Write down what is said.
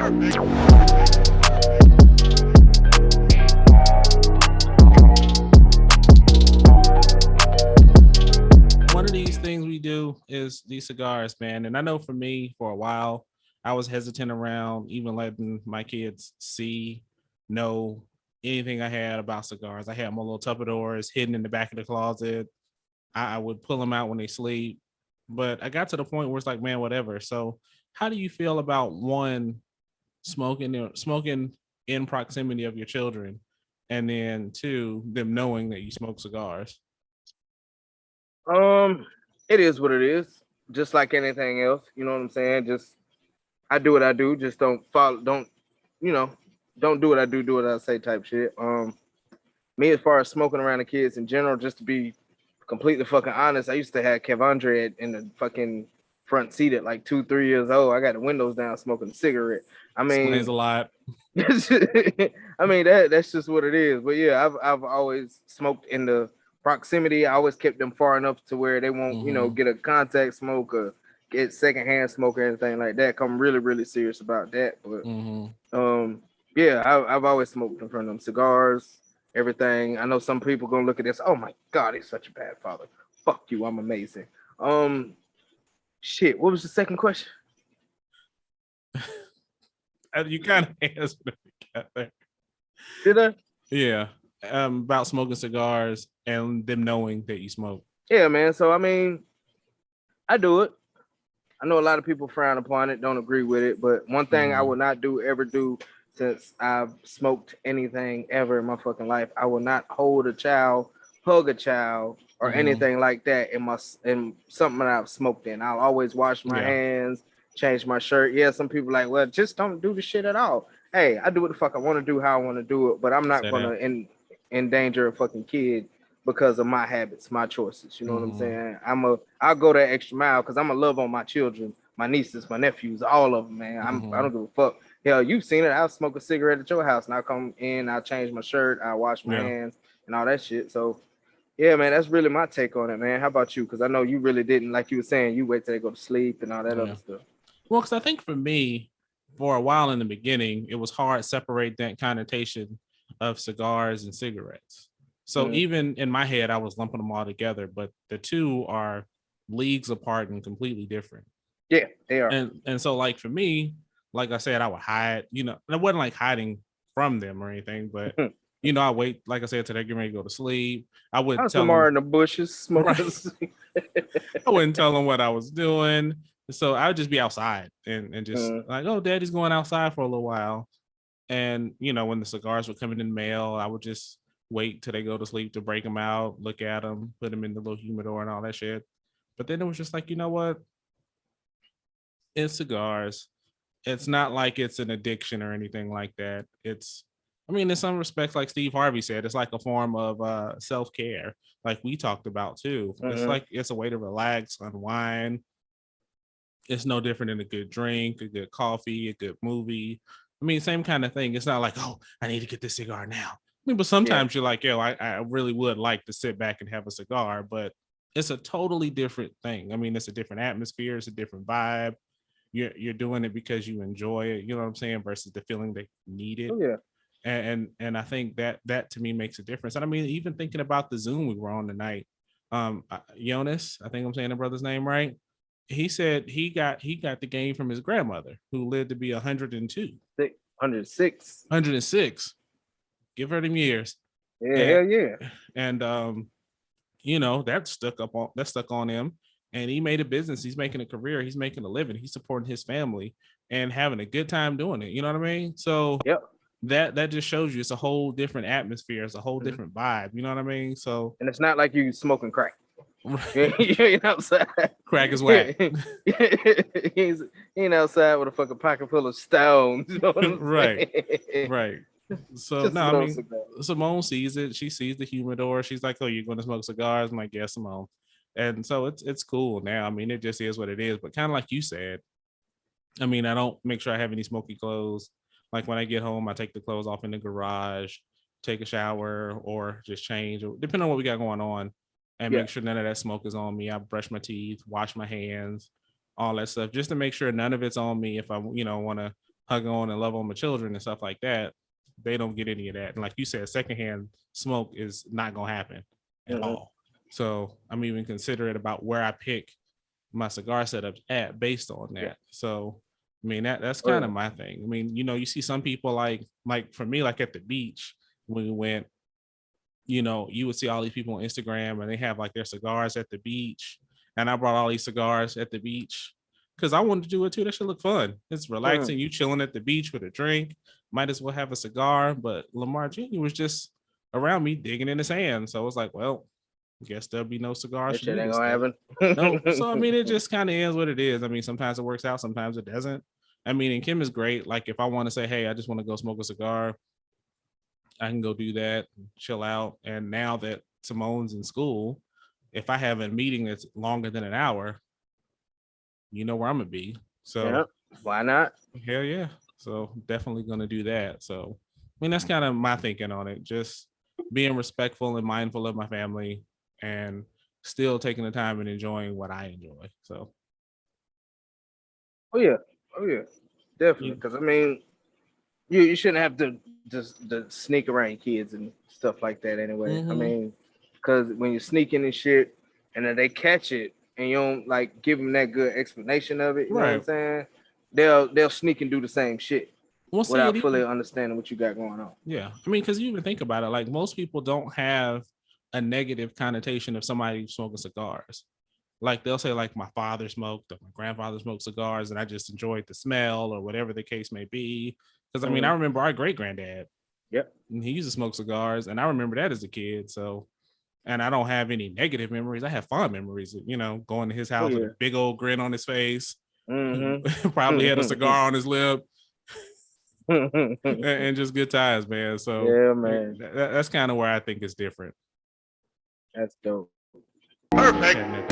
One of these things we do is these cigars, man. And I know for me, for a while, I was hesitant around even letting my kids know anything I had about cigars. I had my little Tupperwares hidden in the back of the closet. I would pull them out when they sleep. But I got to the point where it's like, man, whatever. So how do you feel about one, smoking in proximity of your children, and then two, them knowing that you smoke cigars? It is what it is. Just like anything else, you know what I'm saying? Just I do what I do. Just don't follow. You know, don't do what I do. Do what I say. Type shit. Me as far as smoking around the kids in general, just to be completely fucking honest, I used to have Kevandre in the fucking front seat at like 2, 3 years old. I got the windows down, smoking a cigarette. I Explains mean, a lot. I mean that's just what it is. But yeah, I've always smoked in the proximity. I always kept them far enough to where they won't, get a contact smoke or get secondhand smoke or anything like that. I'm really, really serious about that. But yeah, I've always smoked in front of them cigars, everything. I know some people gonna look at this. Oh my god, he's such a bad father. Fuck you, I'm amazing. Shit. What was the second question? You kind of answered it. Did I? Yeah. About smoking cigars and them knowing that you smoke. Yeah, man. So I mean, I do it. I know a lot of people frown upon it, don't agree with it, but one thing I will not ever do since I've smoked anything ever in my fucking life, I will not hold a child, hug a child, or anything like that in something that I've smoked in. I'll always wash my hands, change my shirt. Yeah, some people like, well, just don't do the shit at all. Hey, I do what the fuck I want to do, how I want to do it, but I'm not gonna endanger a fucking kid because of my habits, my choices. You know what I'm saying? I'll go that extra mile because I'm a love on my children, my nieces, my nephews, all of them, man. I don't give a fuck. Hell, you've seen it. I'll smoke a cigarette at your house and I'll come in, I'll change my shirt, I'll wash my hands and all that shit. So yeah, man, that's really my take on it, man. How about you? Because I know you really didn't, like you were saying, you wait till they go to sleep and all that other stuff. Well, because I think for me, for a while in the beginning, it was hard to separate that connotation of cigars and cigarettes. So even in my head, I was lumping them all together, but the two are leagues apart and completely different. Yeah, they are. And so like for me, like I said, I would hide, it wasn't like hiding from them or anything, but I wait, like I said, till they get ready to go to sleep. I would tell them in the bushes smoking. I wouldn't tell them what I was doing. So I would just be outside and just like, oh, daddy's going outside for a little while. And, when the cigars were coming in the mail, I would just wait till they go to sleep to break them out, look at them, put them in the little humidor and all that shit. But then it was just like, you know what? It's cigars. It's not like it's an addiction or anything like that. In some respects, like Steve Harvey said, it's like a form of self-care, like we talked about too. It's like it's a way to relax, unwind. It's no different than a good drink, a good coffee, a good movie. Same kind of thing. It's not like, oh, I need to get this cigar now. But sometimes you're like, yo, I really would like to sit back and have a cigar, but it's a totally different thing. It's a different atmosphere. It's a different vibe. You're doing it because you enjoy it. You know what I'm saying? Versus the feeling that you need it. Oh, yeah. And I think that to me makes a difference. And even thinking about the Zoom we were on tonight, Jonas, I think I'm saying the brother's name right. He said he got the game from his grandmother, who lived to be 102. 106. 106. Give her them years. Yeah, hell yeah. And that stuck on him. And he made a business. He's making a career. He's making a living. He's supporting his family and having a good time doing it. You know what I mean? So that just shows you it's a whole different atmosphere. It's a whole different vibe. You know what I mean? So, and it's not like you smoking crack. You ain't outside. Crack is whack. He ain't outside with a fucking pocket full of stones. You know what I'm saying? Right. So Simone sees it. She sees the humidor. She's like, "Oh, you're going to smoke cigars?" I'm like, "Yeah, Simone." And so it's cool now. It just is what it is. But kind of like you said, I don't make sure I have any smoky clothes. Like when I get home, I take the clothes off in the garage, take a shower, or just change, depending on what we got going on, and make sure none of that smoke is on me. I brush my teeth, wash my hands, all that stuff, just to make sure none of it's on me if I, want to hug on and love on my children and stuff like that, they don't get any of that. And like you said, secondhand smoke is not gonna happen at all. So I'm even considerate about where I pick my cigar setups at based on that. So I mean that's kind of my thing. I mean, you know, you see some people like for me, like at the beach when we went, you know, you would see all these people on Instagram and they have like their cigars at the beach. And I brought all these cigars at the beach because I wanted to do it too. That should look fun. It's relaxing. You chilling at the beach with a drink. Might as well have a cigar. But Lamar Jr. was just around me digging in the sand. So I was like, well, I guess there'll be no cigars. That shit ain't gonna happen. No. So I mean, it just kind of is what it is. I mean, sometimes it works out, sometimes it doesn't. I mean, and Kim is great. Like if I want to say, hey, I just want to go smoke a cigar, I can go do that, and chill out. And now that Simone's in school, if I have a meeting that's longer than an hour, you know where I'm gonna be. So why not? Hell yeah. So definitely gonna do that. So I mean, that's kind of my thinking on it. Just being respectful and mindful of my family and still taking the time and enjoying what I enjoy. So oh yeah, definitely. Because I mean, you shouldn't have to just sneak around kids and stuff like that anyway. I mean, because when you're sneaking and shit, and then they catch it, and you don't like give them that good explanation of it, you know what I'm saying? They'll sneak and do the same shit without fully understanding what you got going on. Yeah, I mean, because you even think about it, like most people don't have a negative connotation of somebody smoking cigars. Like they'll say, like my father smoked, or my grandfather smoked cigars, and I just enjoyed the smell or whatever the case may be. Because I mean, I remember our great granddad. Yep. And he used to smoke cigars, and I remember that as a kid. So, and I don't have any negative memories. I have fond memories of, you know, going to his house with a big old grin on his face. Probably had a cigar on his lip. and just good times, man. So yeah, man. That's kind of where I think it's different. That's dope. Perfect.